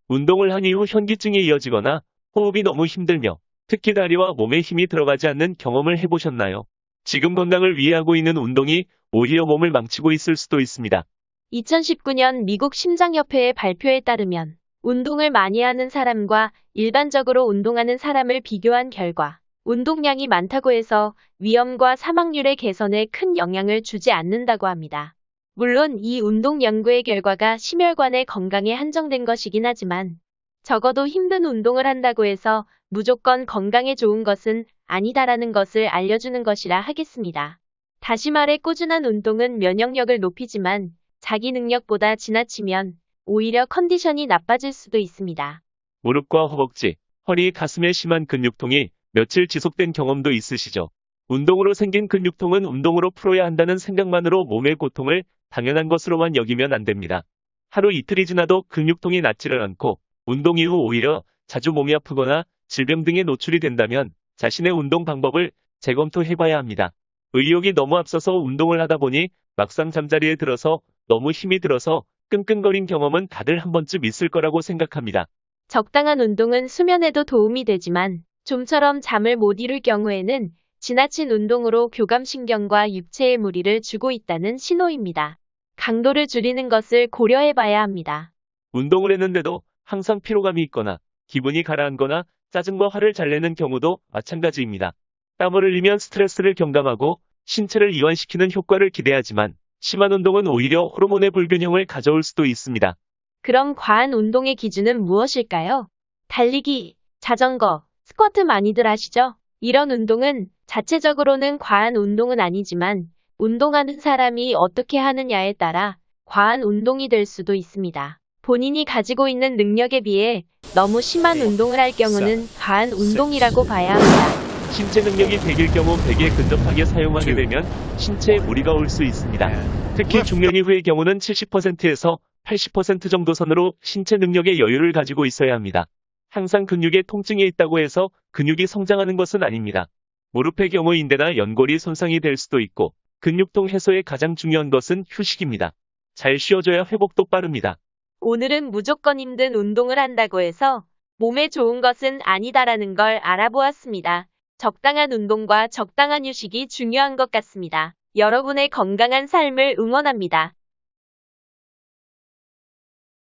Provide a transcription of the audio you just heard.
운동을 한 이후 현기증이 이어지거나 호흡이 너무 힘들며 특히 다리와 몸에 힘이 들어가지 않는 경험을 해보셨나요? 지금 건강을 위해 하고 있는 운동이 오히려 몸을 망치고 있을 수도 있습니다. 2019년 미국 심장협회의 발표에 따르면 운동을 많이 하는 사람과 일반적으로 운동하는 사람을 비교한 결과 운동량이 많다고 해서 위험과 사망률의 개선에 큰 영향을 주지 않는다고 합니다. 물론 이 운동 연구의 결과가 심혈관의 건강에 한정된 것이긴 하지만 적어도 힘든 운동을 한다고 해서 무조건 건강에 좋은 것은 아니다라는 것을 알려주는 것이라 하겠습니다. 다시 말해 꾸준한 운동은 면역력을 높이지만 자기 능력보다 지나치면 오히려 컨디션이 나빠질 수도 있습니다. 무릎과 허벅지, 허리, 가슴에 심한 근육통이 며칠 지속된 경험도 있으시죠? 운동으로 생긴 근육통은 운동으로 풀어야 한다는 생각만으로 몸의 고통을 당연한 것으로만 여기면 안 됩니다. 하루 이틀이 지나도 근육통이 낫지를 않고 운동 이후 오히려 자주 몸이 아프거나 질병 등에 노출이 된다면 자신의 운동 방법을 재검토해봐야 합니다. 의욕이 너무 앞서서 운동을 하다 보니 막상 잠자리에 들어서 너무 힘이 들어서 끙끙거린 경험은 다들 한 번쯤 있을 거라고 생각합니다. 적당한 운동은 수면에도 도움이 되지만 좀처럼 잠을 못 이룰 경우에는 지나친 운동으로 교감신경과 육체에 무리를 주고 있다는 신호입니다. 강도를 줄이는 것을 고려해 봐야 합니다. 운동을 했는데도 항상 피로감이 있거나 기분이 가라앉거나 짜증과 화를 잘 내는 경우도 마찬가지입니다. 땀을 흘리면 스트레스를 경감하고 신체를 이완시키는 효과를 기대하지만 심한 운동은 오히려 호르몬의 불균형을 가져올 수도 있습니다. 그럼 과한 운동의 기준은 무엇일까요? 달리기, 자전거, 스쿼트 많이들 하시죠? 이런 운동은 자체적으로는 과한 운동은 아니지만 운동하는 사람이 어떻게 하느냐에 따라 과한 운동이 될 수도 있습니다. 본인이 가지고 있는 능력에 비해 너무 심한 운동을 할 경우는 과한 운동이라고 봐야 합니다. 신체 능력이 100일 경우 100에 근접하게 사용하게 되면 신체에 무리가 올 수 있습니다. 특히 중년 이후의 경우는 70%에서 80% 정도 선으로 신체 능력의 여유를 가지고 있어야 합니다. 항상 근육에 통증이 있다고 해서 근육이 성장하는 것은 아닙니다. 무릎의 경우 인대나 연골이 손상이 될 수도 있고 근육통 해소에 가장 중요한 것은 휴식입니다. 잘 쉬어줘야 회복도 빠릅니다. 오늘은 무조건 힘든 운동을 한다고 해서 몸에 좋은 것은 아니다라는 걸 알아보았습니다. 적당한 운동과 적당한 휴식이 중요한 것 같습니다. 여러분의 건강한 삶을 응원합니다.